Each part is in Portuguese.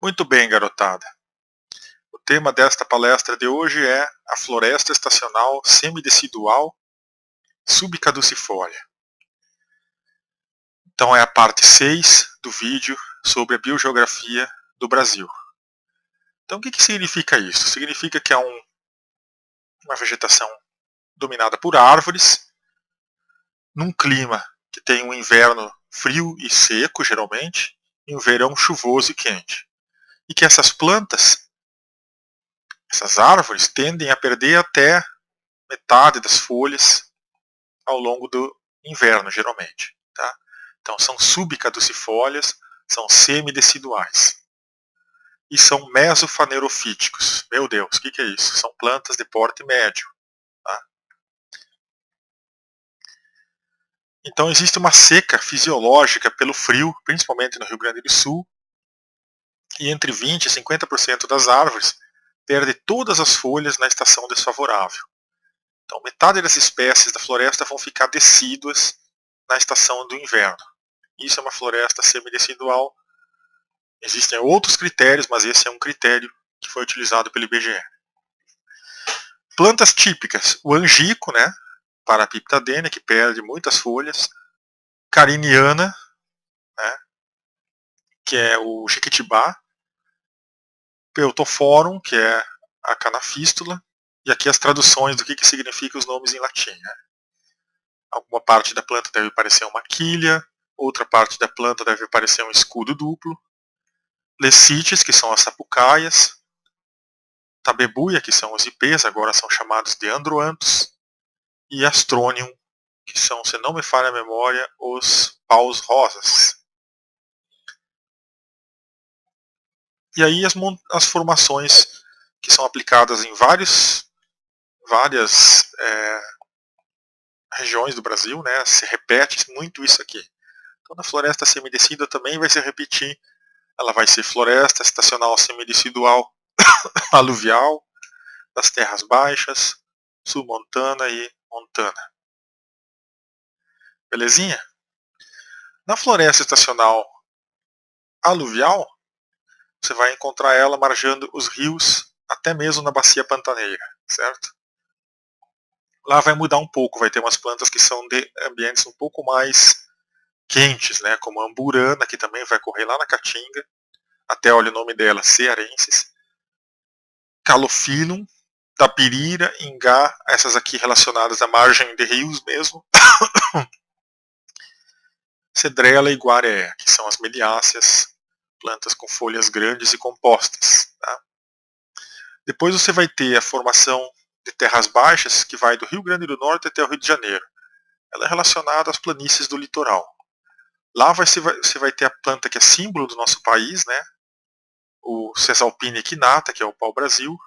Muito bem, garotada. O tema desta palestra de hoje é a floresta estacional semidecidual subcaducifólia. Então é a parte 6 do vídeo sobre a biogeografia do Brasil. Então o que significa isso? Significa que há uma vegetação dominada por árvores, num clima que tem um inverno frio e seco, geralmente, e um verão chuvoso e quente. E que essas plantas, essas árvores, tendem a perder até metade das folhas ao longo do inverno, geralmente. Tá? Então são subcaducifólias, são semideciduais. E são mesofanerofíticos. Meu Deus, o que é isso? São plantas de porte médio. Tá? Então existe uma seca fisiológica pelo frio, principalmente no Rio Grande do Sul, e entre 20% e 50% das árvores perde todas as folhas na estação desfavorável. Então metade das espécies da floresta vão ficar decíduas na estação do inverno. Isso é uma floresta semidecidual. Existem outros critérios, mas esse é um critério que foi utilizado pelo IBGE. Plantas típicas, o angico, né, Parapiptadenia, que perde muitas folhas, cariniana, né, que é o jequitibá, Peutoforum, que é a canafístula, e aqui as traduções do que significam os nomes em latim. Né. Alguma parte da planta deve parecer uma quilha, outra parte da planta deve parecer um escudo duplo, lecites, que são as sapucaias, tabebuia, que são os ipês, agora são chamados de androanthus, e astronium, que são, se não me falha a memória, os paus rosas. E aí as formações que são aplicadas em várias regiões do Brasil, né, se repete muito isso aqui. Então na floresta semidecida também vai se repetir. Ela vai ser floresta estacional semidecidual aluvial, das terras baixas, submontana e montana. Belezinha? Na floresta estacional aluvial, você vai encontrar ela margeando os rios, até mesmo na bacia pantaneira, certo? Lá vai mudar um pouco, vai ter umas plantas que são de ambientes um pouco mais quentes, né, como a amburana, que também vai correr lá na Caatinga, até olha o nome dela, cearensis, Calophyllum, tapirira, ingá, essas aqui relacionadas à margem de rios mesmo, Cedrela e guareé, que são as meliáceas, plantas com folhas grandes e compostas. Tá? Depois você vai ter a formação de terras baixas, que vai do Rio Grande do Norte até o Rio de Janeiro. Ela é relacionada às planícies do litoral. Lá você vai ter a planta que é símbolo do nosso país, né? O Cesalpine equinata, que é o pau-brasil.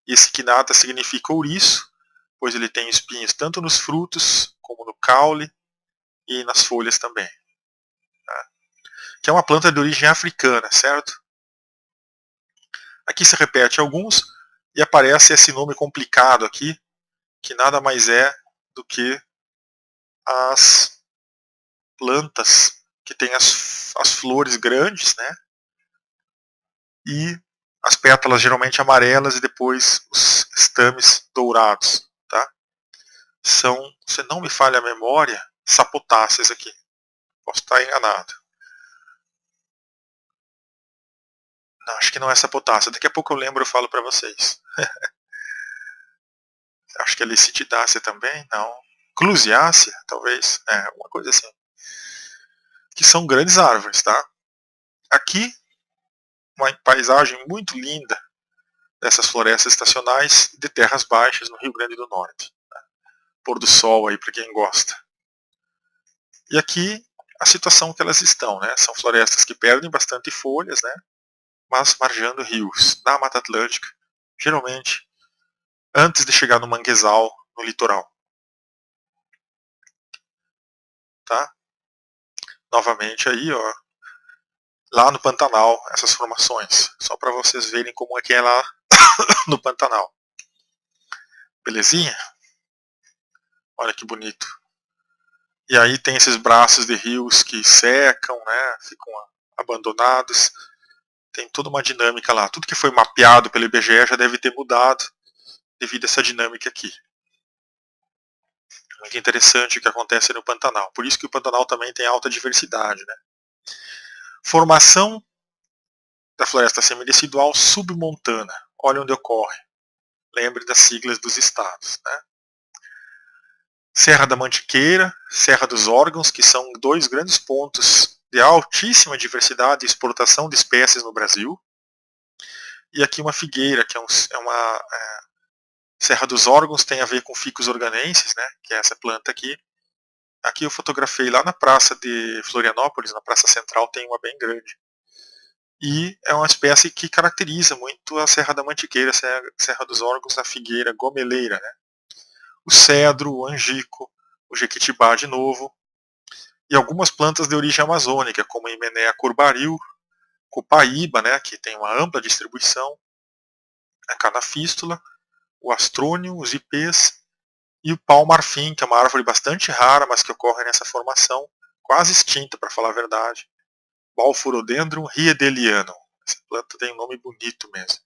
E esse equinata significa ouriço, pois ele tem espinhos tanto nos frutos, como no caule e nas folhas também. Tá? Que é uma planta de origem africana, certo? Aqui se repete alguns e aparece esse nome complicado aqui, que nada mais é do que as plantas que têm as flores grandes, né? E as pétalas geralmente amarelas e depois os estames dourados, tá? São, se não me falha a memória, sapotáceas aqui. Posso estar enganado. Não, acho que não é sapotácea. Daqui a pouco eu lembro e falo para vocês. Acho que é licitidácea também, não. Clusiácea, talvez, alguma coisa assim. Que são grandes árvores, tá? Aqui, uma paisagem muito linda dessas florestas estacionais de terras baixas no Rio Grande do Norte. Tá? Pôr do sol aí para quem gosta. E aqui a situação que elas estão, né? São florestas que perdem bastante folhas, né? Mas margeando rios na Mata Atlântica, geralmente antes de chegar no manguezal, no litoral. Tá? Novamente aí, ó, lá no Pantanal, essas formações, só para vocês verem como é que é lá no Pantanal. Belezinha? Olha que bonito. E aí tem esses braços de rios que secam, né, ficam abandonados. tem toda uma dinâmica lá. Tudo que foi mapeado pelo IBGE já deve ter mudado devido a essa dinâmica aqui. Muito interessante o que acontece no Pantanal. Por isso que o Pantanal também tem alta diversidade, né? Formação da floresta semidecidual submontana. Olha onde ocorre. Lembre das siglas dos estados, né? Serra da Mantiqueira, Serra dos Órgãos, que são dois grandes pontos de altíssima diversidade e exportação de espécies no Brasil. E aqui uma figueira, que Serra dos Órgãos, tem a ver com Ficus organensis, né, que é essa planta aqui. Aqui eu fotografei lá na praça de Florianópolis, na praça central, tem uma bem grande. E é uma espécie que caracteriza muito a Serra da Mantiqueira, Serra dos Órgãos, a figueira gomeleira, né? O cedro, o angico, o jequitibá de novo, e algumas plantas de origem amazônica, como a Himenea curbaril, copaíba, né, que tem uma ampla distribuição, a canafístula, o astrônio, os ipês, e o pau-marfim, que é uma árvore bastante rara, mas que ocorre nessa formação, quase extinta, para falar a verdade. Balforodendron riedelianum. Essa planta tem um nome bonito mesmo.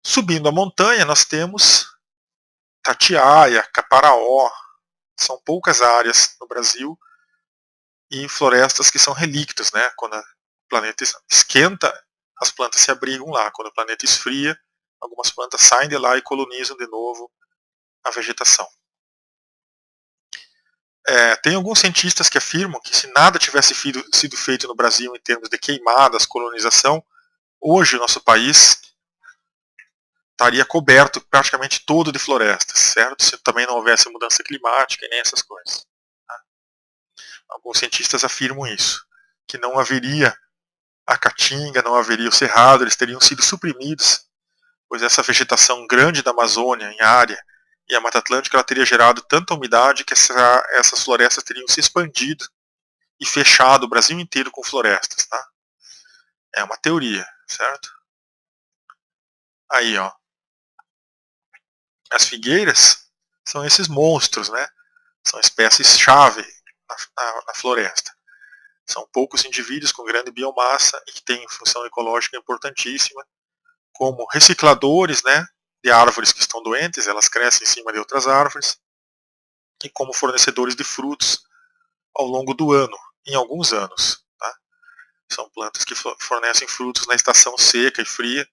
Subindo a montanha, nós temos tatiaia, caparaó. São poucas áreas no Brasil e florestas que são relíquios, né? Quando o planeta esquenta, as plantas se abrigam lá. Quando o planeta esfria, algumas plantas saem de lá e colonizam de novo a vegetação. Tem alguns cientistas que afirmam que se nada tivesse sido feito no Brasil em termos de queimadas, colonização, hoje o nosso país estaria coberto praticamente todo de florestas, certo? Se também não houvesse mudança climática e nem essas coisas. Tá? Alguns cientistas afirmam isso, que não haveria a caatinga, não haveria o cerrado, eles teriam sido suprimidos, pois essa vegetação grande da Amazônia em área e a Mata Atlântica ela teria gerado tanta umidade que essas florestas teriam se expandido e fechado o Brasil inteiro com florestas. Tá? É uma teoria, certo? Aí, ó. As figueiras são esses monstros, né? São espécies-chave na floresta. São poucos indivíduos com grande biomassa e que têm função ecológica importantíssima, como recicladores, né, de árvores que estão doentes, elas crescem em cima de outras árvores, e como fornecedores de frutos ao longo do ano, em alguns anos. Tá? São plantas que fornecem frutos na estação seca e fria,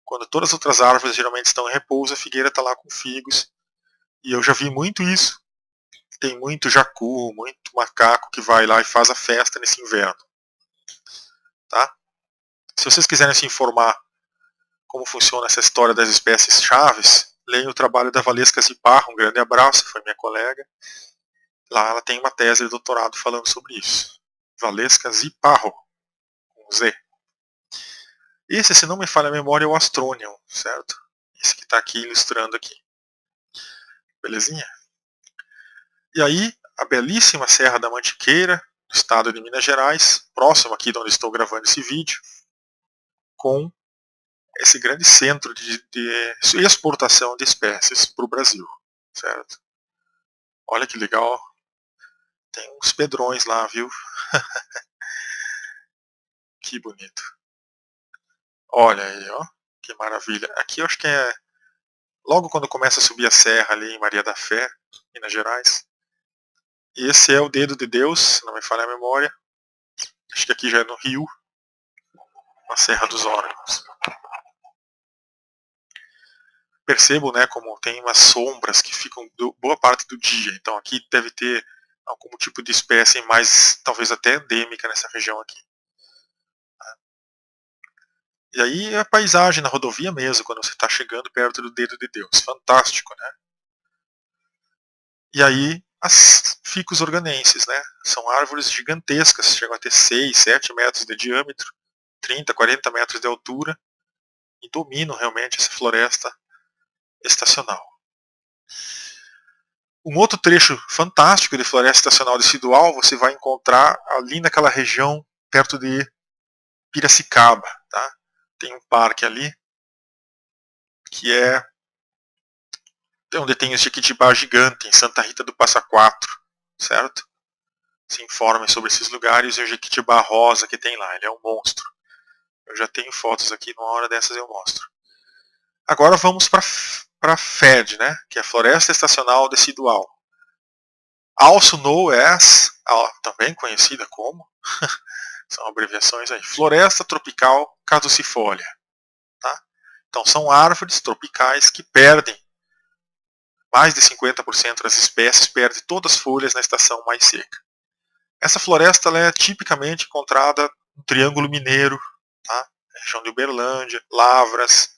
quando todas as outras árvores geralmente estão em repouso, a figueira está lá com figos. E eu já vi muito isso. Tem muito jacu, muito macaco que vai lá e faz a festa nesse inverno. Tá? Se vocês quiserem se informar como funciona essa história das espécies chaves, leiam o trabalho da Valesca Ziparra, um grande abraço, foi minha colega. Lá ela tem uma tese de doutorado falando sobre isso. Valesca Ziparro, com Z. Esse, se não me falha a memória, é o Astronium, certo? Esse que está aqui ilustrando aqui. Belezinha? E aí, a belíssima Serra da Mantiqueira, no estado de Minas Gerais, próximo aqui de onde estou gravando esse vídeo, com esse grande centro de exportação de espécies para o Brasil, certo? Olha que legal, tem uns pedrões lá, viu? Que bonito. Olha aí, ó, que maravilha. Aqui eu acho que é logo quando começa a subir a serra ali em Maria da Fé, Minas Gerais. E esse é o Dedo de Deus, se não me falha a memória. Acho que aqui já é no Rio, na Serra dos Órgãos. Percebo, né, como tem umas sombras que ficam boa parte do dia. Então aqui deve ter algum tipo de espécie mais, talvez até endêmica nessa região aqui. E aí a paisagem na rodovia mesmo, quando você está chegando perto do Dedo de Deus. Fantástico, né? E aí as ficus organenses, né? São árvores gigantescas, chegam a ter 6, 7 metros de diâmetro, 30, 40 metros de altura, e dominam realmente essa floresta estacional. Um outro trecho fantástico de floresta estacional decidual você vai encontrar ali naquela região perto de Piracicaba. Tá? Tem um parque ali que é onde tem o Jequitibá gigante, em Santa Rita do Passa Quatro, certo? se informem sobre esses lugares e o jequitibá rosa que tem lá. Ele é um monstro. Eu já tenho fotos aqui, numa hora dessas eu mostro. Agora vamos para FED, né, que é Floresta Estacional Decidual. Also known as, também conhecida como, são abreviações aí, Floresta Tropical Caducifólia. Tá? Então são árvores tropicais que perdem, mais de 50% das espécies perdem todas as folhas na estação mais seca. Essa floresta ela é tipicamente encontrada no Triângulo Mineiro, tá? Região de Uberlândia, Lavras.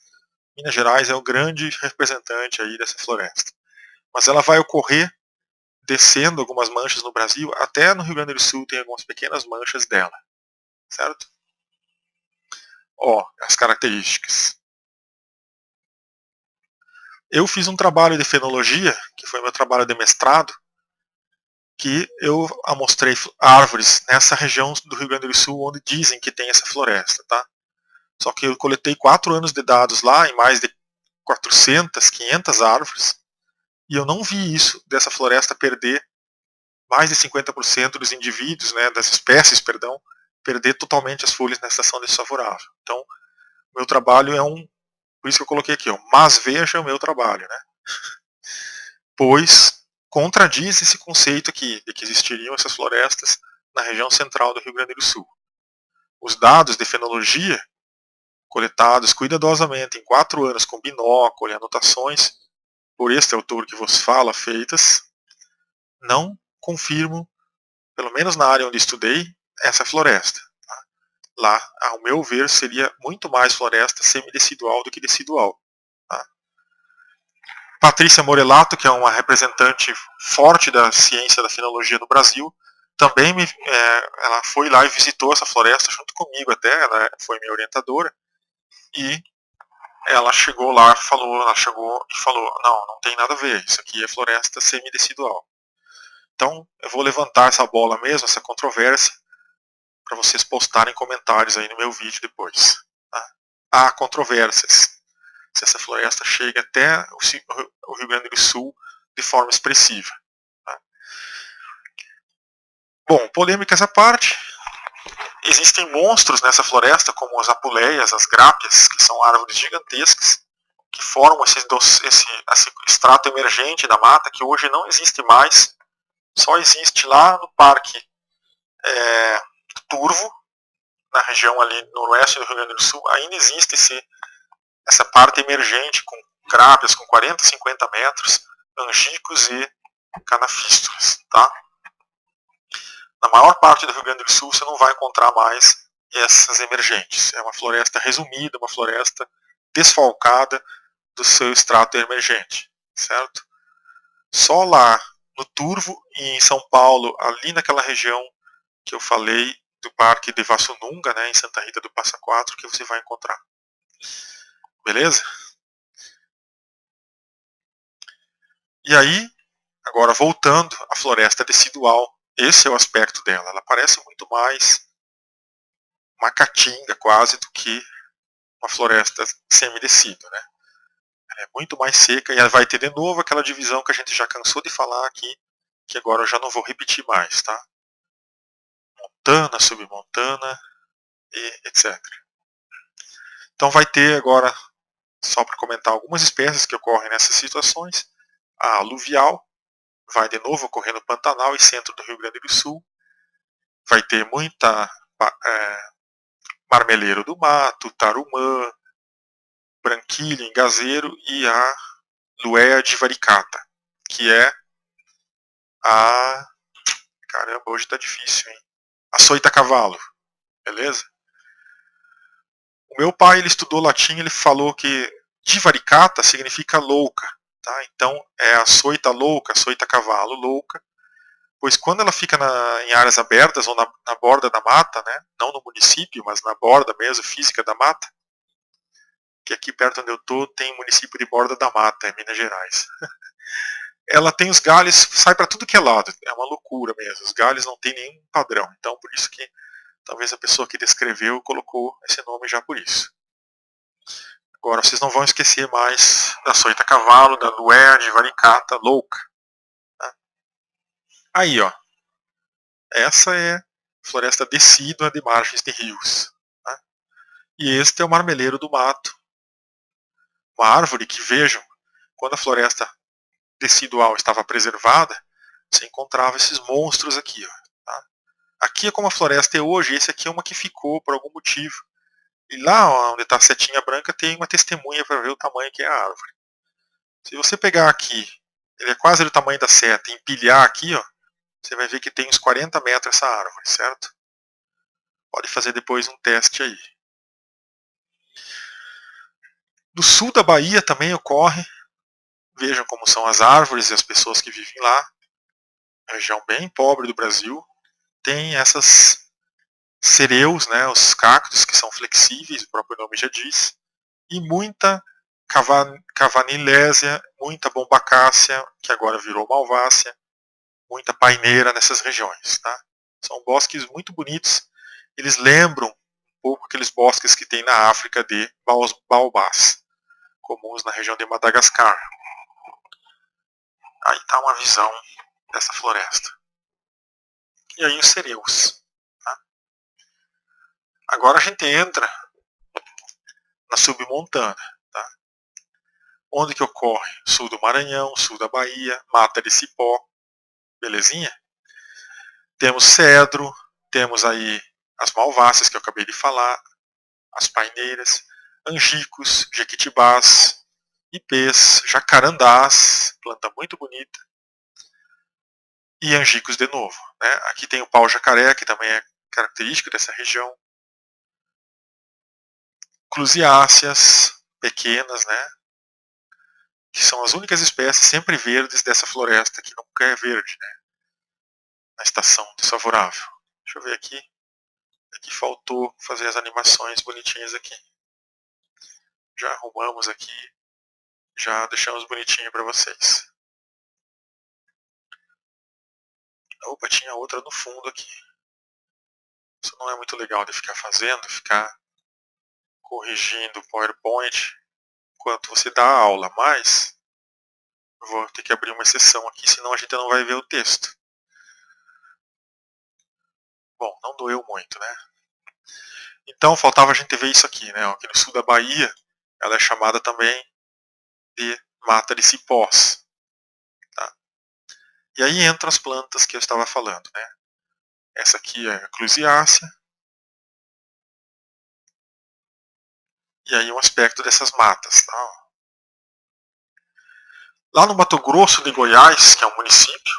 Minas Gerais é o grande representante aí dessa floresta. Mas ela vai ocorrer descendo algumas manchas no Brasil, até no Rio Grande do Sul tem algumas pequenas manchas dela. Certo? Ó, as características. Eu fiz um trabalho de fenologia, que foi meu trabalho de mestrado, que eu amostrei árvores nessa região do Rio Grande do Sul onde dizem que tem essa floresta, tá? Só que eu coletei 4 anos de dados lá, em mais de 400, 500 árvores, e eu não vi isso, dessa floresta perder mais de 50% dos indivíduos, né, das espécies, perdão, perder totalmente as folhas na estação desfavorável. Então, meu trabalho é por isso que eu coloquei aqui, ó, mas veja o meu trabalho, né? Pois contradiz esse conceito aqui, de que existiriam essas florestas na região central do Rio Grande do Sul. Os dados de fenologia, coletados cuidadosamente em 4 anos com binóculo e anotações, por este autor que vos fala, feitas, não confirmam, pelo menos na área onde estudei, essa floresta. Tá? Lá, ao meu ver, seria muito mais floresta semidecidual do que decidual. Tá? Patrícia Morelato, que é uma representante forte da ciência da fenologia no Brasil, também ela foi lá e visitou essa floresta junto comigo até, ela foi minha orientadora, e ela chegou lá, ela chegou e falou, não tem nada a ver, isso aqui é floresta semidecidual. Então, eu vou levantar essa bola mesmo, essa controvérsia, para vocês postarem comentários aí no meu vídeo depois. Tá? Há controvérsias. Se essa floresta chega até o Rio Grande do Sul de forma expressiva. Tá? Bom, polêmicas à parte, existem monstros nessa floresta, como as apuleias, as grápeas, que são árvores gigantescas, que formam esse extrato emergente da mata, que hoje não existe mais, só existe lá no Parque Turvo, na região ali noroeste do Rio Grande do Sul, ainda existe essa parte emergente com grápeas com 40, 50 metros, angicos e canafístulas. Tá? Na maior parte do Rio Grande do Sul você não vai encontrar mais essas emergentes. É uma floresta resumida, uma floresta desfalcada do seu extrato emergente. Certo? Só lá no Turvo e em São Paulo, ali naquela região que eu falei do Parque de Vassununga, né, em Santa Rita do Passa Quatro, que você vai encontrar. Beleza? E aí, agora voltando à floresta decidual, esse é o aspecto dela. Ela parece muito mais uma caatinga quase do que uma floresta semidecida, né? Ela é muito mais seca e ela vai ter de novo aquela divisão que a gente já cansou de falar aqui, que agora eu já não vou repetir mais, tá? Montana, submontana e etc. Então vai ter agora, só para comentar algumas espécies que ocorrem nessas situações, a aluvial, vai de novo ocorrer no Pantanal e centro do Rio Grande do Sul. Vai ter muita marmeleiro do mato, tarumã, branquilho, engazeiro e a luea divaricata, que é a... Caramba, hoje tá difícil, hein? Açoita-cavalo, beleza? O meu pai, ele estudou latim, ele falou que divaricata significa louca, tá? Então é açoita louca, açoita-cavalo louca, pois quando ela fica em áreas abertas ou na borda da mata, né, não no município, mas na borda mesmo, física da mata, que aqui perto onde eu estou tem um município de Borda da Mata, em Minas Gerais. Ela tem os galhos, sai para tudo que é lado, é uma loucura mesmo, os galhos não tem nenhum padrão, então por isso que talvez a pessoa que descreveu colocou esse nome já por isso. Agora vocês não vão esquecer mais da açoita-cavalo, da luea divaricata louca. Tá? Aí, ó. Essa é floresta decídua de margens de rios. Tá? E este é o marmeleiro do mato. Uma árvore que, vejam, quando a floresta decidual estava preservada, você encontrava esses monstros aqui. Ó, tá? Aqui é como a floresta é hoje, esse aqui é uma que ficou por algum motivo. E lá onde está a setinha branca tem uma testemunha para ver o tamanho que é a árvore. Se você pegar aqui, ele é quase do tamanho da seta, e empilhar aqui, ó, você vai ver que tem uns 40 metros essa árvore, certo? Pode fazer depois um teste aí. No sul da Bahia também ocorre. Vejam como são as árvores e as pessoas que vivem lá. Região bem pobre do Brasil. Tem essas cereus, né, os cactos que são flexíveis, o próprio nome já diz. E muita cavanilésia, muita bombacácea, que agora virou malvácea. Muita paineira nessas regiões. Tá? São bosques muito bonitos. Eles lembram um pouco aqueles bosques que tem na África de baobás, comuns na região de Madagascar. Aí está uma visão dessa floresta. E aí os cereus. Tá? Agora a gente entra na submontana. Tá? Onde que ocorre? Sul do Maranhão, sul da Bahia, mata de cipó. Belezinha? Temos cedro, temos aí as malváceas que eu acabei de falar, as paineiras, angicos, jequitibás, ipês, jacarandás, planta muito bonita, e angicos de novo. Né? Aqui tem o pau-jacaré, que também é característico dessa região. Clusiáceas, pequenas, né? Que são as únicas espécies sempre verdes dessa floresta que nunca é verde, né? Na estação desfavorável. Deixa eu ver aqui. Aqui faltou fazer as animações bonitinhas aqui. Já arrumamos aqui, já deixamos bonitinho para vocês. Opa, tinha outra no fundo aqui. Isso não é muito legal de ficar fazendo, ficar corrigindo o PowerPoint enquanto você dá a aula, mas eu vou ter que abrir uma exceção aqui, senão a gente não vai ver o texto. Bom, não doeu muito, né? Então faltava a gente ver isso aqui, né? Aqui no sul da Bahia, ela é chamada também de mata de cipós. Tá? E aí entram as plantas que eu estava falando, né? Essa aqui é a clusiácea. E aí um aspecto dessas matas. Tá? Lá no Mato Grosso de Goiás, que é um município,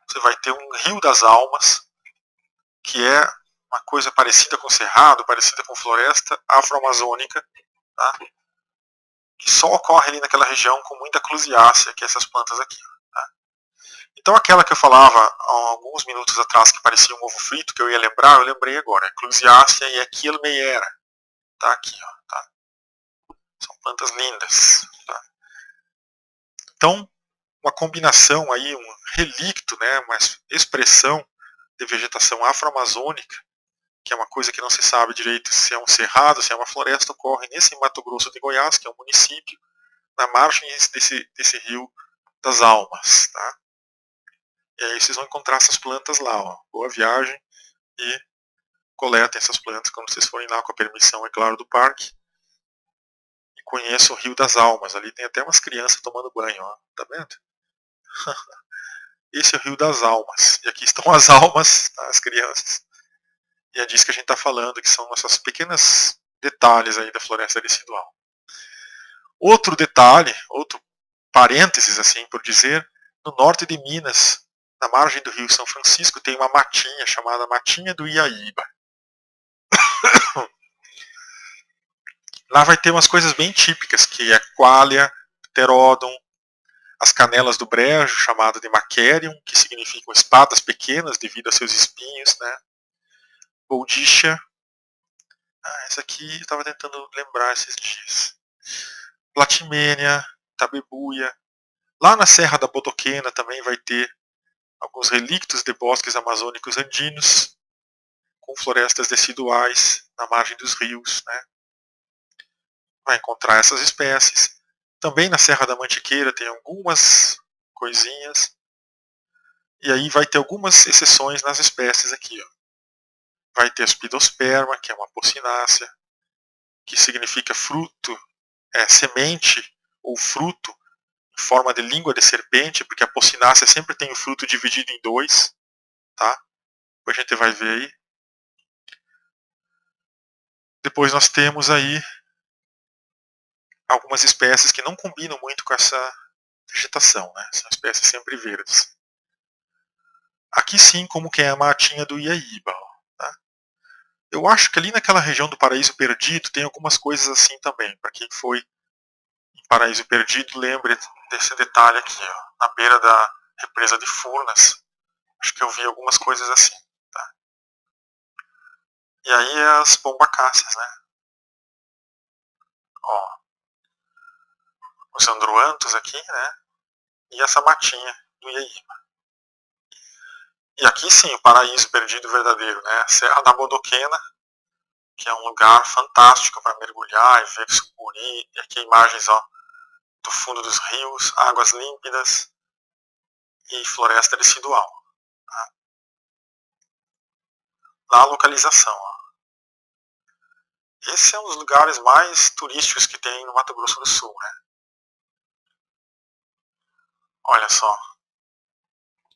você vai ter um Rio das Almas, que é uma coisa parecida com cerrado, parecida com floresta afro-amazônica, tá? Que só ocorre ali naquela região com muita clusiácea, que é essas plantas aqui. Tá? Então aquela que eu falava há alguns minutos atrás, que parecia um ovo frito, que eu ia lembrar, eu lembrei agora. Clusiácea e Aquilmeera. Tá aqui, ó. Tá? São plantas lindas. Tá? Então, uma combinação aí, um relicto, né, uma expressão de vegetação afro-amazônica, que é uma coisa que não se sabe direito se é um cerrado, se é uma floresta, ocorre nesse Mato Grosso de Goiás, que é um município, na margem desse rio das Almas. Tá? E aí vocês vão encontrar essas plantas lá. Ó. Boa viagem e coletem essas plantas quando vocês forem lá, com a permissão, é claro, do parque. E conheçam o Rio das Almas. Ali tem até umas crianças tomando banho. Ó. Tá vendo? Esse é o Rio das Almas. E aqui estão as almas, tá? As crianças. E é disso que a gente está falando, que são essas pequenas detalhes aí da floresta decidual. Outro detalhe, outro parênteses, assim por dizer, no norte de Minas, na margem do Rio São Francisco, tem uma matinha chamada Matinha do Iaíba. Lá vai ter umas coisas bem típicas, que é qualia, pterodon, as canelas do brejo, chamado de maquerium, que significam espadas pequenas devido a seus espinhos, né? Boldicha. Essa aqui eu estava tentando lembrar esses dias. Platimênia, tabebuia. Lá na Serra da Botoquena também vai ter alguns relictos de bosques amazônicos andinos, com florestas deciduais na margem dos rios. Né? Vai encontrar essas espécies. Também na Serra da Mantiqueira tem algumas coisinhas. E aí vai ter algumas exceções nas espécies aqui. Ó. Vai ter a Spidosperma, que é uma Apocinácea, que significa fruto, semente ou fruto em forma de língua de serpente, porque a Apocinácea sempre tem o fruto dividido em dois. Tá? Depois a gente vai ver aí. Depois nós temos aí algumas espécies que não combinam muito com essa vegetação, né? São espécies sempre verdes. Aqui sim, como que é a matinha do Iaiba. Tá? Eu acho que ali naquela região do Paraíso Perdido tem algumas coisas assim também. Para quem foi em Paraíso Perdido, lembre desse detalhe aqui, ó, na beira da represa de Furnas. Acho que eu vi algumas coisas assim. Tá? E aí as pombacáceas, né? Ó, os androantos aqui, né? E essa matinha do Iaiba. E aqui sim, o paraíso perdido verdadeiro, né? A Serra da Bodoquena, que é um lugar fantástico para mergulhar e ver sucuri. E aqui imagens, ó, do fundo dos rios, águas límpidas e floresta decidual. Tá? Lá a localização. Ó. Esse é um dos lugares mais turísticos que tem no Mato Grosso do Sul, né? Olha só,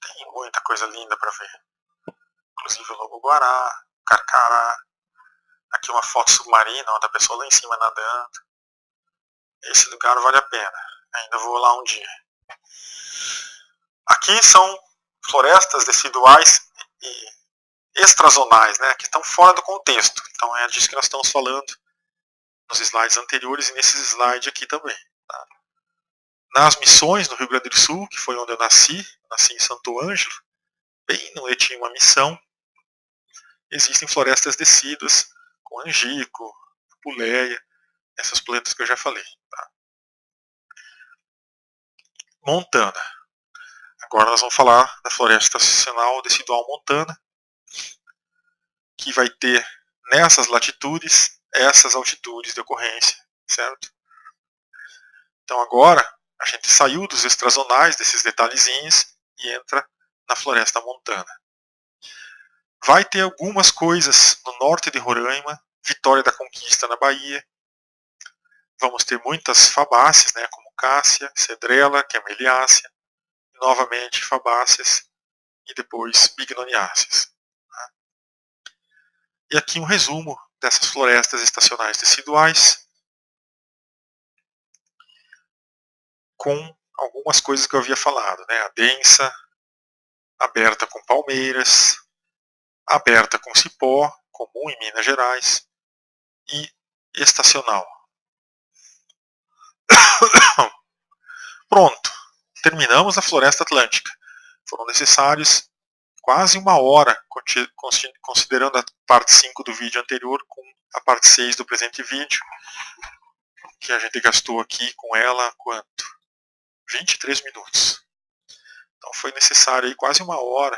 tem muita coisa linda para ver. Inclusive o lobo-guará, carcará. Aqui uma foto submarina, da pessoa lá em cima nadando. Esse lugar vale a pena. Ainda vou lá um dia. Aqui são florestas deciduais e extrazonais, né, que estão fora do contexto. Então é disso que nós estamos falando nos slides anteriores e nesse slide aqui também. Tá? Nas Missões, no Rio Grande do Sul, que foi onde eu nasci em Santo Ângelo, bem no tinha uma missão, existem florestas decíduas com angico, puleia, essas plantas que eu já falei. Tá? Montana. Agora nós vamos falar da floresta estacional decidual montana, que vai ter nessas latitudes essas altitudes de ocorrência, certo? Então agora a gente saiu dos extrazonais, desses detalhezinhos, e entra na floresta montana. Vai ter algumas coisas no norte de Roraima, Vitória da Conquista na Bahia. Vamos ter muitas fabáceas, né, como cássia, cedrela, camelliácea, novamente fabáceas e depois bignoniáceas. Tá? E aqui um resumo dessas florestas estacionais deciduais, com algumas coisas que eu havia falado, né? A densa, aberta com palmeiras, aberta com cipó, comum em Minas Gerais, e estacional. Pronto, terminamos a floresta atlântica. Foram necessários quase uma hora, considerando a parte 5 do vídeo anterior com a parte 6 do presente vídeo, que a gente gastou aqui com ela quanto? 23 minutos. Então foi necessário aí quase uma hora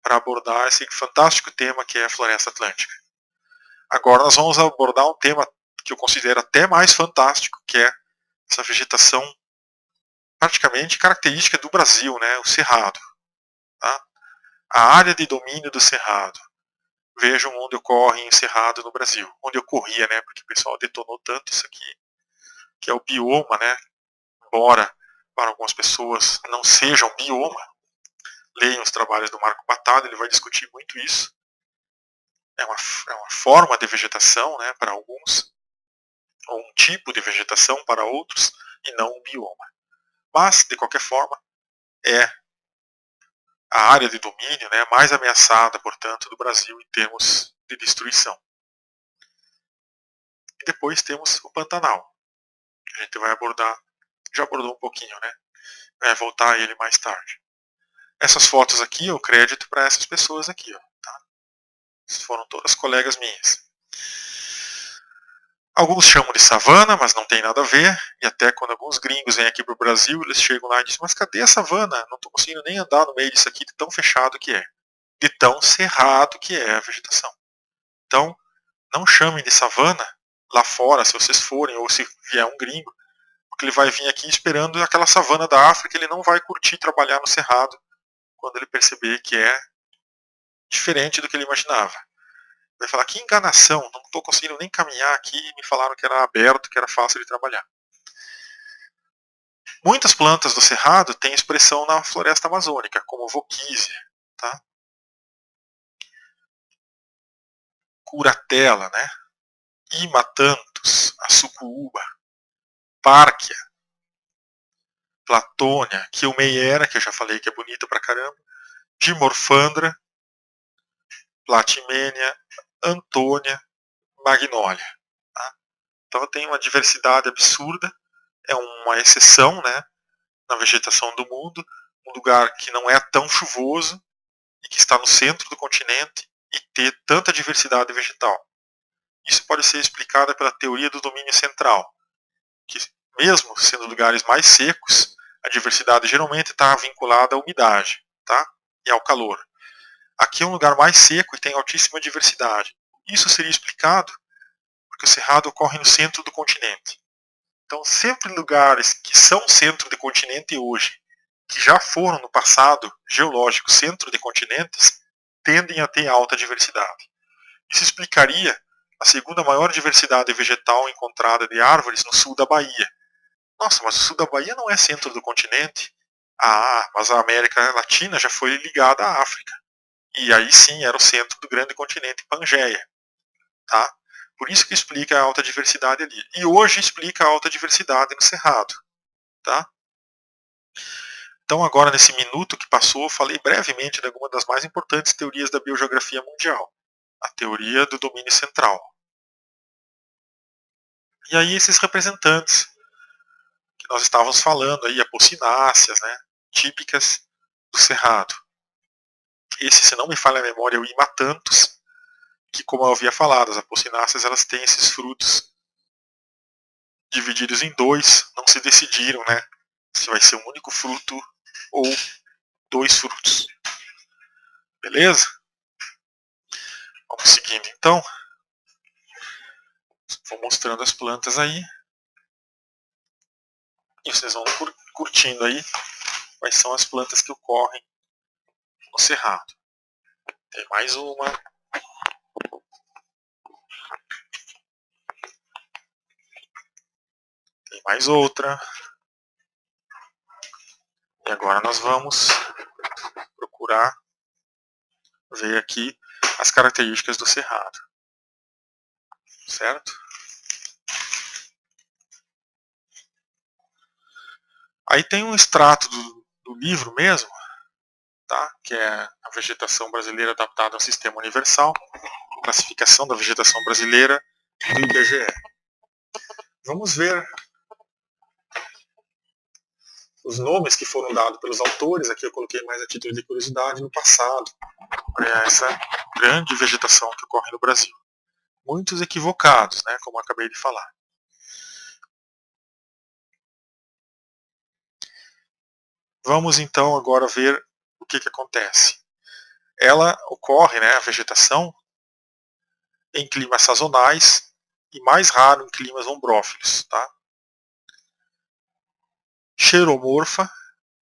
para abordar esse fantástico tema que é a floresta atlântica. Agora nós vamos abordar um tema que eu considero até mais fantástico, que é essa vegetação praticamente característica do Brasil, né, o cerrado. Tá? A área de domínio do cerrado. Vejam onde ocorre o cerrado no Brasil. Onde ocorria, né, porque o pessoal detonou tanto isso aqui, que é o bioma, né, embora para algumas pessoas não seja um bioma. Leiam os trabalhos do Marco Batalha, ele vai discutir muito isso. É uma forma de vegetação, né, para alguns, ou um tipo de vegetação para outros, e não um bioma. Mas, de qualquer forma, é a área de domínio, né, mais ameaçada, portanto, do Brasil em termos de destruição. E depois temos o Pantanal, que a gente vai abordar, já abordou um pouquinho, né? Vai voltar a ele mais tarde. Essas fotos aqui, eu crédito para essas pessoas aqui, ó, tá? Foram todas colegas minhas. Alguns chamam de savana, mas não tem nada a ver. E até quando alguns gringos vêm aqui para o Brasil, eles chegam lá e dizem, mas cadê a savana? Não estou conseguindo nem andar no meio disso aqui de tão fechado que é. De tão cerrado que é a vegetação. Então, não chamem de savana lá fora, se vocês forem, ou se vier um gringo, porque ele vai vir aqui esperando aquela savana da África, ele não vai curtir trabalhar no cerrado quando ele perceber que é diferente do que ele imaginava. Vai falar, que enganação, não estou conseguindo nem caminhar aqui e me falaram que era aberto, que era fácil de trabalhar. Muitas plantas do cerrado têm expressão na floresta amazônica, como Voquísia, tá? Curatela, né? Imatanthus, Açucuúba, Párquia, Platônia, Quilmeiera, que eu já falei que é bonita pra caramba, Dimorfandra, Platimênia, Antônia, Magnólia. Tá? Então tem uma diversidade absurda, é uma exceção, né, na vegetação do mundo, um lugar que não é tão chuvoso e que está no centro do continente e ter tanta diversidade vegetal. Isso pode ser explicado pela teoria do domínio central, que mesmo sendo lugares mais secos, a diversidade geralmente está vinculada à umidade, tá? E ao calor. Aqui é um lugar mais seco e tem altíssima diversidade. Isso seria explicado porque o cerrado ocorre no centro do continente. Então, sempre lugares que são centro de continente hoje, que já foram no passado geológico centro de continentes, tendem a ter alta diversidade. Isso explicaria a segunda maior diversidade vegetal encontrada de árvores no sul da Bahia. Nossa, mas o sul da Bahia não é centro do continente? Ah, mas a América Latina já foi ligada à África. E aí sim era o centro do grande continente Pangeia. Tá? Por isso que explica a alta diversidade ali. E hoje explica a alta diversidade no Cerrado. Tá? Então agora nesse minuto que passou, eu falei brevemente de alguma das mais importantes teorias da biogeografia mundial. A teoria do domínio central. E aí esses representantes que nós estávamos falando aí, apocináceas, né, típicas do Cerrado. Esse, se não me falha a memória, é o Imatanthus, que, como eu havia falado, as apocináceas elas têm esses frutos divididos em dois, não se decidiram, né, se vai ser um único fruto ou dois frutos. Beleza? Vamos seguindo então. Vou mostrando as plantas aí. E vocês vão curtindo aí quais são as plantas que ocorrem no Cerrado. Tem mais uma. Tem mais outra. E agora nós vamos procurar ver aqui as características do cerrado. Certo? Aí tem um extrato do livro mesmo, tá? Que é a vegetação brasileira adaptada ao sistema universal, classificação da vegetação brasileira do IBGE. Vamos ver os nomes que foram dados pelos autores, aqui eu coloquei mais a título de curiosidade, no passado, para essa grande vegetação que ocorre no Brasil. Muitos equivocados, né, como eu acabei de falar. Vamos então agora ver o que acontece. Ela ocorre, né, a vegetação, em climas sazonais e mais raro em climas ombrófilos. Tá? Xeromorfa,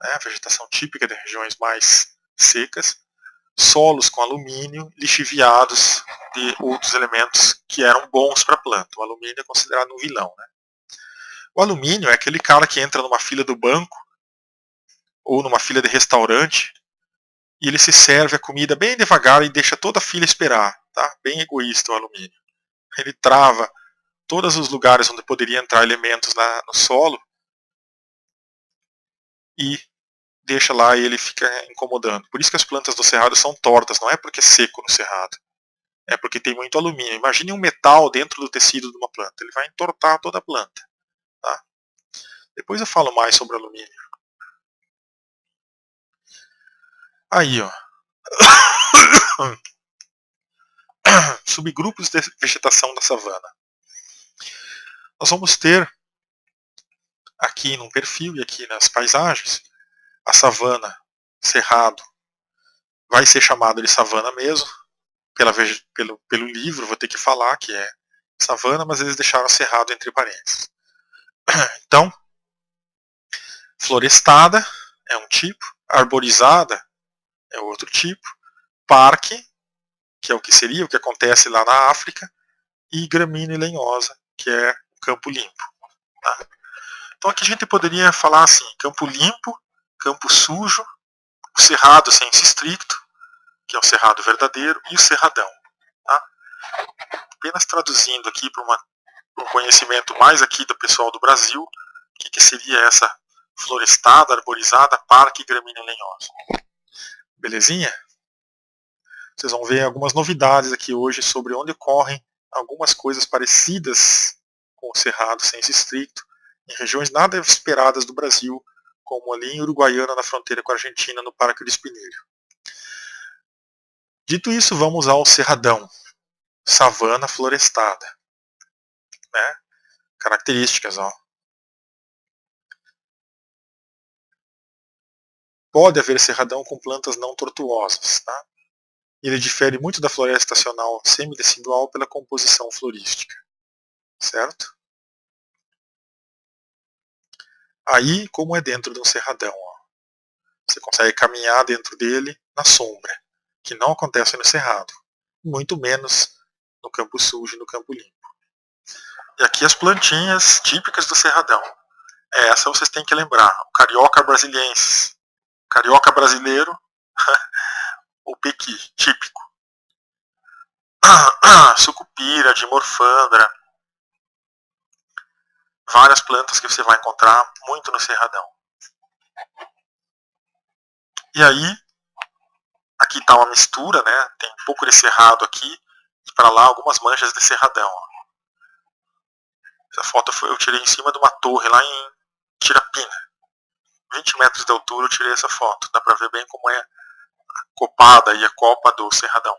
né, vegetação típica de regiões mais secas, solos com alumínio, lixiviados de outros elementos que eram bons para a planta. O alumínio é considerado um vilão. Né? O alumínio é aquele cara que entra numa fila do banco ou numa fila de restaurante e ele se serve a comida bem devagar e deixa toda a fila esperar. Tá? Bem egoísta o alumínio. Ele trava todos os lugares onde poderia entrar elementos no solo e deixa lá e ele fica incomodando. Por isso que as plantas do cerrado são tortas, não é porque é seco no cerrado. É porque tem muito alumínio. Imagine um metal dentro do tecido de uma planta. Ele vai entortar toda a planta. Tá? Depois eu falo mais sobre alumínio. Aí, ó. Subgrupos de vegetação da savana. Nós vamos ter aqui no perfil e aqui nas paisagens a savana, cerrado, vai ser chamado de savana mesmo, pelo livro, vou ter que falar que é savana, mas eles deixaram cerrado entre parênteses. Então, florestada é um tipo, arborizada é outro tipo. Parque, que é o que seria, o que acontece lá na África. E gramínea lenhosa, que é campo limpo. Tá? Então aqui a gente poderia falar assim, campo limpo, campo sujo, o cerrado senso estricto, que é o cerrado verdadeiro, e o cerradão. Tá? Apenas traduzindo aqui para um conhecimento mais aqui do pessoal do Brasil, o que seria essa florestada, arborizada, parque e gramínea lenhosa. Belezinha? Vocês vão ver algumas novidades aqui hoje sobre onde ocorrem algumas coisas parecidas com o cerrado senso estricto, em regiões nada esperadas do Brasil, como ali em Uruguaiana, na fronteira com a Argentina, no Parque do Espinheiro. Dito isso, vamos ao cerradão, savana florestada. Né? Características, ó. Pode haver cerradão com plantas não tortuosas. Tá? Ele difere muito da floresta estacional semidecidual pela composição florística. Certo? Aí, como é dentro de um cerradão, ó, você consegue caminhar dentro dele na sombra, que não acontece no cerrado, muito menos no campo sujo e no campo limpo. E aqui as plantinhas típicas do cerradão. Essa vocês têm que lembrar, o carioca brasiliensis, carioca brasileiro, o pequi, típico. Sucupira, dimorfandra, várias plantas que você vai encontrar muito no cerradão. E aí, aqui está uma mistura, né? Tem um pouco de cerrado aqui, e para lá algumas manchas de cerradão. Ó. Essa foto eu tirei em cima de uma torre lá em Tirapina. 20 metros de altura eu tirei essa foto. Dá para ver bem como é a copada e a copa do cerradão.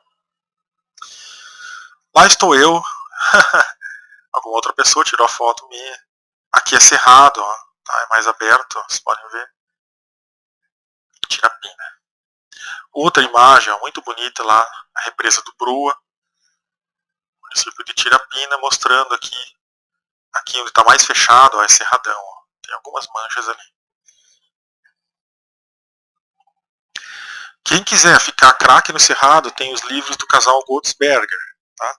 Lá estou eu. Alguma outra pessoa tirou a foto minha. Aqui é cerrado, ó. Tá, é mais aberto, ó, vocês podem ver. Tirapina. Outra imagem ó, muito bonita lá, a represa do Broa, município de Tirapina, mostrando aqui onde está mais fechado ó, é cerradão. Ó. Tem algumas manchas ali. Quem quiser ficar craque no cerrado, tem os livros do casal Goldsberger. Tá?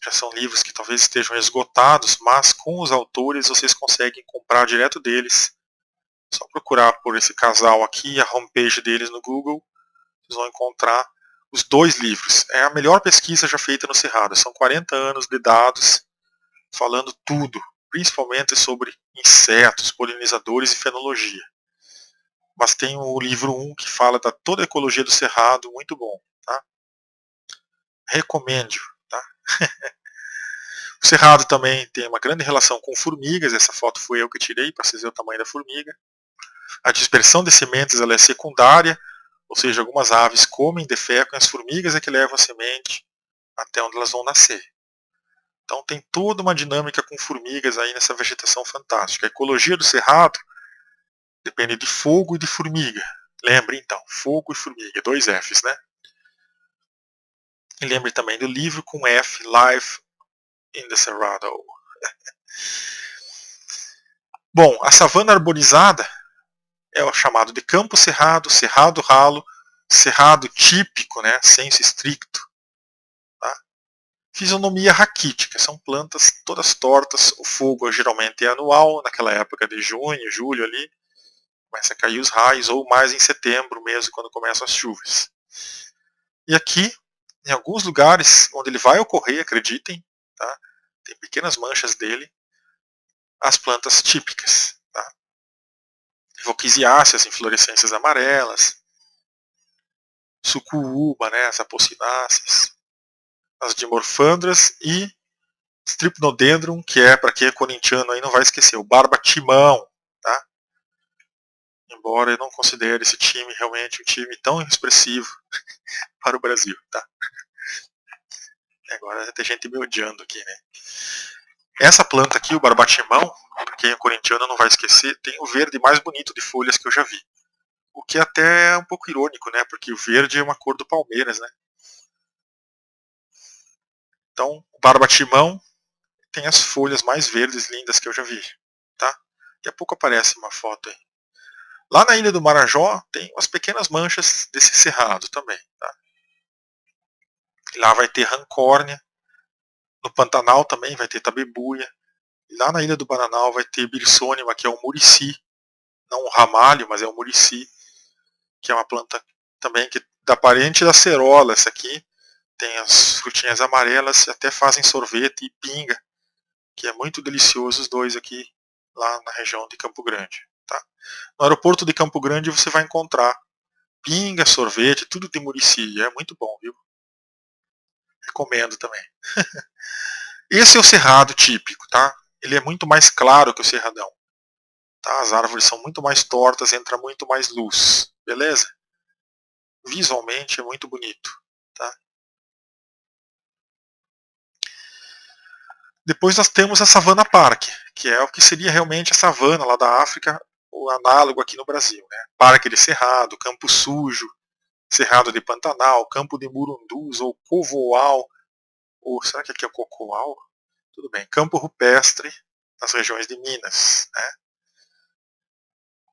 Já são livros que talvez estejam esgotados, mas com os autores vocês conseguem comprar direto deles. Só procurar por esse casal aqui, a homepage deles no Google, vocês vão encontrar os 2 livros. É a melhor pesquisa já feita no cerrado. São 40 anos de dados falando tudo, principalmente sobre insetos, polinizadores e fenologia. Mas tem o livro 1 que fala da toda a ecologia do cerrado, muito bom. Tá? Recomendo. Tá? O cerrado também tem uma grande relação com formigas, essa foto foi eu que tirei para vocês verem o tamanho da formiga. A dispersão de sementes ela é secundária, ou seja, algumas aves comem, defecam, e as formigas é que levam a semente até onde elas vão nascer. Então tem toda uma dinâmica com formigas aí nessa vegetação fantástica. A ecologia do cerrado depende de fogo e de formiga. Lembre então, fogo e formiga, 2 Fs, né? E lembre também do livro com F, Life in the Cerrado. Bom, a savana arborizada é o chamado de campo cerrado, cerrado ralo, cerrado típico, né, senso estricto. Tá? Fisionomia raquítica, são plantas todas tortas, o fogo geralmente é anual, naquela época de junho, julho ali, começa a cair os raios, ou mais em setembro mesmo, quando começam as chuvas. E aqui, em alguns lugares onde ele vai ocorrer, acreditem, tá? Tem pequenas manchas dele, as plantas típicas. Tá? Voquisiáceas, inflorescências amarelas, sucuúba, né, as apocináceas, as dimorfandras e Stripnodendron, que é, para quem é corintiano aí não vai esquecer, o barba-timão. Tá? Embora eu não considere esse time realmente um time tão expressivo para o Brasil. Tá? Agora tem gente me odiando aqui, né? Essa planta aqui, o barbatimão, para quem é corintiano não vai esquecer, tem o verde mais bonito de folhas que eu já vi. O que até é um pouco irônico, né? Porque o verde é uma cor do Palmeiras, né? Então, o barbatimão tem as folhas mais verdes lindas que eu já vi. Tá? Daqui a pouco aparece uma foto aí. Lá na Ilha do Marajó tem umas pequenas manchas desse cerrado também. Tá? Lá vai ter rancórnia. No Pantanal também vai ter tabebuia. Lá na Ilha do Bananal vai ter birsônima, que é um murici. Não um ramalho, mas é um murici, que é uma planta também que da parente da cerola. Essa aqui tem as frutinhas amarelas, até fazem sorvete e pinga, que é muito delicioso os dois aqui, lá na região de Campo Grande. Tá? No aeroporto de Campo Grande você vai encontrar pinga, sorvete, tudo de murici, é muito bom, viu? Recomendo também. Esse é o cerrado típico, tá? Ele é muito mais claro que o cerradão. Tá? As árvores são muito mais tortas, entra muito mais luz, beleza? Visualmente é muito bonito. Tá? Depois nós temos a Savana Park, que é o que seria realmente a savana lá da África, o análogo aqui no Brasil. Né? Parque de Cerrado, Campo Sujo, Cerrado de Pantanal, Campo de Murundus ou Covoal, ou será que aqui é Cocoal? Tudo bem, Campo Rupestre, nas regiões de Minas. Né?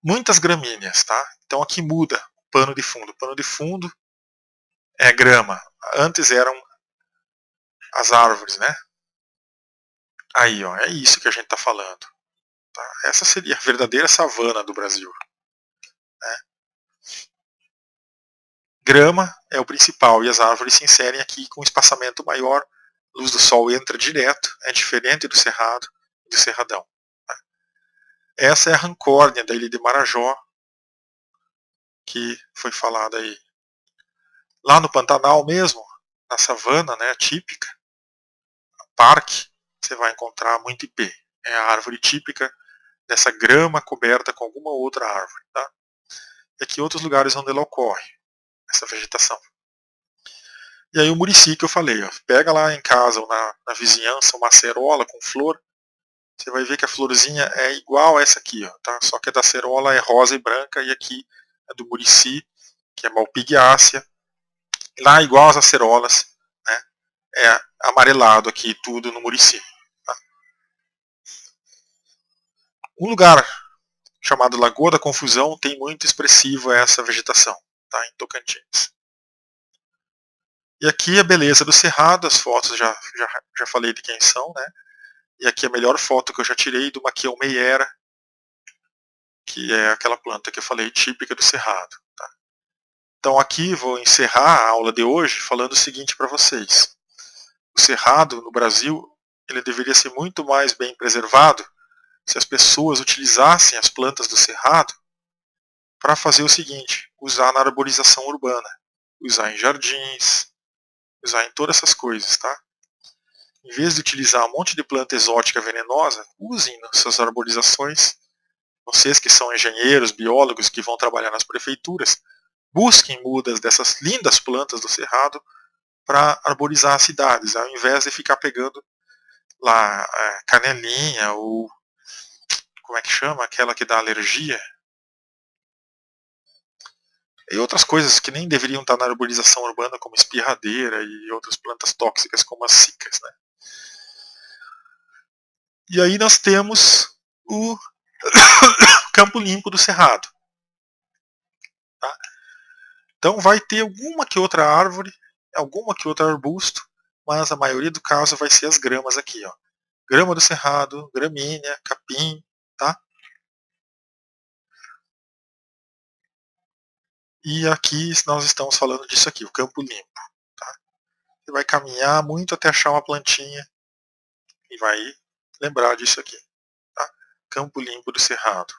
Muitas gramíneas, tá? Então aqui muda o pano de fundo. O pano de fundo é grama. Antes eram as árvores, né? Aí, ó, é isso que a gente está falando. Tá? Essa seria a verdadeira savana do Brasil. Né? Grama é o principal e as árvores se inserem aqui com um espaçamento maior. A luz do sol entra direto, é diferente do cerrado e do cerradão. Tá? Essa é a rancórnia da ilha de Marajó, que foi falada aí. Lá no Pantanal mesmo, na savana, né, típica, parque, você vai encontrar muito ipê. É a árvore típica dessa grama coberta com alguma outra árvore. Tá? E aqui outros lugares onde ela ocorre, essa vegetação. E aí o murici que eu falei, ó, pega lá em casa ou na vizinhança uma acerola com flor, você vai ver que a florzinha é igual a essa aqui, ó, tá? Só que a da acerola é rosa e branca e aqui é do murici, que é malpighiácea. Lá igual as acerolas, né? É amarelado aqui tudo no murici. Tá? Um lugar chamado Lagoa da Confusão tem muito expressivo essa vegetação, tá? Em Tocantins. E aqui a beleza do cerrado, as fotos já falei de quem são, né? E aqui a melhor foto que eu já tirei do Maquião meiera, que é aquela planta que eu falei típica do cerrado. Tá? Então aqui vou encerrar a aula de hoje falando o seguinte para vocês. O cerrado no Brasil ele deveria ser muito mais bem preservado se as pessoas utilizassem as plantas do cerrado para fazer o seguinte, usar na arborização urbana, usar em jardins, usar em todas essas coisas, tá? Em vez de utilizar um monte de planta exótica venenosa, usem nessas arborizações. Vocês que são engenheiros, biólogos, que vão trabalhar nas prefeituras, busquem mudas dessas lindas plantas do cerrado para arborizar as cidades, ao invés de ficar pegando lá canelinha ou como é que chama, aquela que dá alergia, e outras coisas que nem deveriam estar na arborização urbana, como espirradeira e outras plantas tóxicas como as cicas. Né? E aí nós temos o campo limpo do cerrado. Tá? Então vai ter alguma que outra árvore, alguma que outra arbusto, mas a maioria do caso vai ser as gramas aqui. Ó. Grama do cerrado, gramínea, capim. Tá? E aqui nós estamos falando disso aqui, o campo limpo. Tá? Você vai caminhar muito até achar uma plantinha e vai lembrar disso aqui. Tá? Campo limpo do cerrado.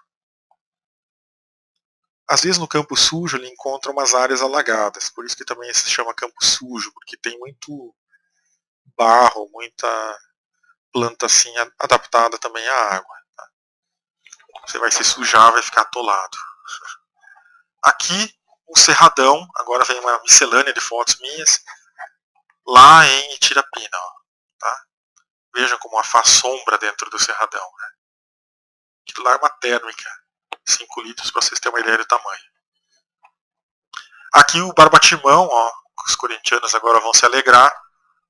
Às vezes no campo sujo ele encontra umas áreas alagadas, por isso que também se chama campo sujo, porque tem muito barro, muita planta assim adaptada também à água. Tá? Você vai se sujar, vai ficar atolado. Aqui um cerradão, agora vem uma miscelânea de fotos minhas, lá em Itirapina. Ó, tá? Veja como faz sombra dentro do cerradão. Né? Aquilo lá é uma térmica, 5 litros para vocês terem uma ideia do tamanho. Aqui o Barbatimão, ó, os corintianos agora vão se alegrar,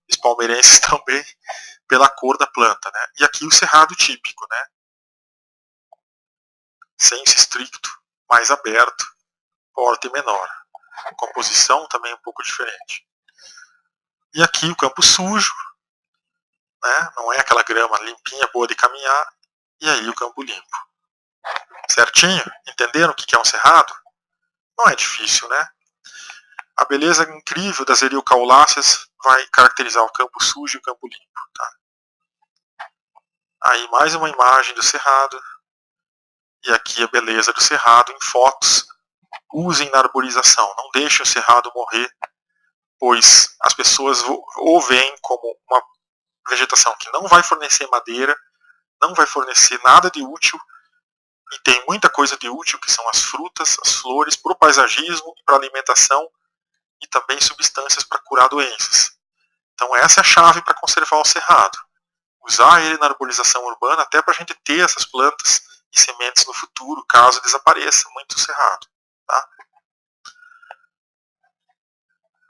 os palmeirenses também, pela cor da planta. Né? E aqui o cerrado típico, né? Senso estricto, mais aberto, porte menor. A composição também é um pouco diferente. E aqui o campo sujo, né? Não é aquela grama limpinha, boa de caminhar, e aí o campo limpo. Certinho? Entenderam o que é um cerrado? Não é difícil, né? A beleza incrível das eriocauláceas vai caracterizar o campo sujo e o campo limpo. Tá? Aí mais uma imagem do cerrado. E aqui a beleza do cerrado em fotos. Usem na arborização. Não deixem o cerrado morrer, pois as pessoas o veem como uma vegetação que não vai fornecer madeira, não vai fornecer nada de útil, e tem muita coisa de útil, que são as frutas, as flores, para o paisagismo e para a alimentação, e também substâncias para curar doenças. Então essa é a chave para conservar o cerrado. Usar ele na arborização urbana até para a gente ter essas plantas e sementes no futuro, caso desapareça muito o cerrado. Tá?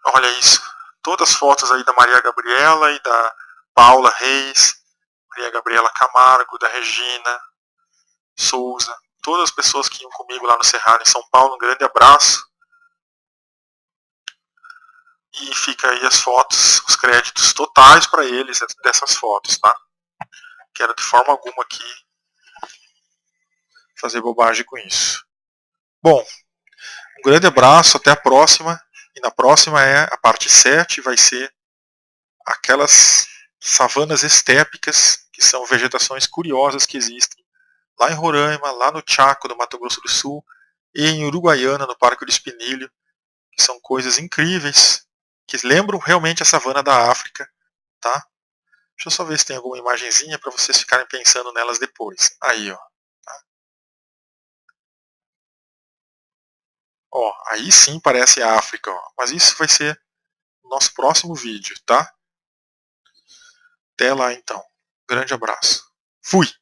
Olha isso. Todas as fotos aí da Maria Gabriela e da Paula Reis, Maria Gabriela Camargo, da Regina Souza, todas as pessoas que iam comigo lá no Cerrado, em São Paulo, um grande abraço. E fica aí as fotos, os créditos totais para eles dessas fotos, tá? Quero de forma alguma aqui fazer bobagem com isso. Bom, um grande abraço, até a próxima. E na próxima a parte 7, vai ser aquelas savanas estépicas, que são vegetações curiosas que existem lá em Roraima, lá no Chaco, no Mato Grosso do Sul, e em Uruguaiana, no Parque do Espinilho, que são coisas incríveis, que lembram realmente a savana da África, tá? Deixa eu só ver se tem alguma imagenzinha para vocês ficarem pensando nelas depois. Aí, ó. Tá? Ó, aí sim parece a África, ó. Mas isso vai ser o nosso próximo vídeo, tá? Até lá então. Grande abraço. Fui!